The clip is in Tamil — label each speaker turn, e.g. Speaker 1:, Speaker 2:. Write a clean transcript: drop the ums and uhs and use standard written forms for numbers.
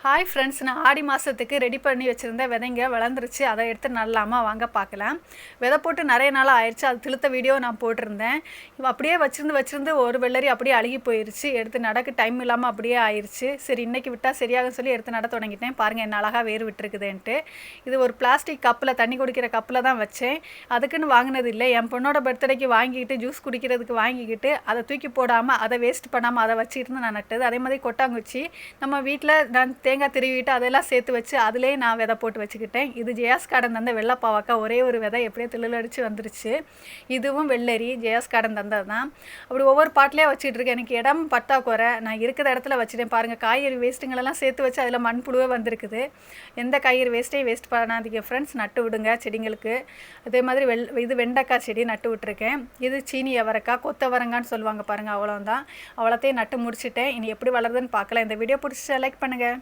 Speaker 1: ஹாய் ஃப்ரெண்ட்ஸ், நான் ஆடி மாதத்துக்கு ரெடி பண்ணி வச்சுருந்த விதைங்க வளர்ந்துருச்சு. அதை எடுத்து நடலாமா வாங்க பார்க்கலாம். விதை போட்டு நிறைய நாள் ஆயிடுச்சு. அது திழுத்த வீடியோ நான் போட்டிருந்தேன். அப்படியே வச்சுருந்து ஒரு வெள்ளரி அப்படியே அழுகி போயிடுச்சு. எடுத்து நடக்க டைம் இல்லாமல் அப்படியே ஆயிடுச்சு. சரி, இன்றைக்கி விட்டால் சரியாகும்னு சொல்லி எடுத்து நட தொடங்கிட்டேன். பாருங்கள் என்ன அழகாக வேறு விட்டுருக்குதுன்ட்டு. இது ஒரு பிளாஸ்டிக் கப்பில், தண்ணி குடிக்கிற கப்பில் தான் வச்சேன். அதுக்குன்னு வாங்கினது இல்லை. என் பொண்ணோட பர்த்டேக்கு வாங்கிக்கிட்டு ஜூஸ் குடிக்கிறதுக்கு வாங்கிக்கிட்டு அதை தூக்கி போடாமல், அதை வேஸ்ட் பண்ணாமல் அதை வச்சுக்கிட்டு நான் நட்டது. அதே மாதிரி கொட்டாங்குச்சி நம்ம வீட்டில் நான் தேங்காய் திருவிட்டு அதெல்லாம் சேர்த்து வச்சு அதிலே நான் விதை போட்டு வச்சுக்கிட்டேன். இது ஜெயாஸ் கார்டன் தந்த வெள்ளை பாவக்கா. ஒரே ஒரு விதை எப்படியோ திளிலடிச்சு வந்துருச்சு. இதுவும் வெள்ளரி ஜெயாஸ் கார்டன் தந்தது தான். அப்படி ஒவ்வொரு பாட்டிலே வச்சுட்டு இருக்கேன். எனக்கு இடம் பற்றாக்குறை. நான் இருக்கிற இடத்துல வச்சுட்டேன். பாருங்கள், காய்கறி வேஸ்ட்டுங்களெல்லாம் சேர்த்து வச்சு அதில் மண்புழுவே வந்திருக்குது. எந்த காய்கறி வேஸ்ட்டையும் வேஸ்ட் பண்ணாதீங்க ஃப்ரெண்ட்ஸ். நட்டு விடுங்க செடிங்களுக்கு. அதே மாதிரி இது வெண்டைக்காய் செடி நட்டு விட்டுருக்கேன். இது சீனி அவரைக்காய், கொத்தவரங்கான்னு சொல்லுவாங்க பாருங்கள். அவ்வளோதான். அவ்வளோத்தையும் நட்டு முடிச்சுட்டேன். இனி எப்படி வளருதுன்னு பார்க்கலாம். இந்த வீடியோ பிடிச்சி லைக் பண்ணுங்கள்.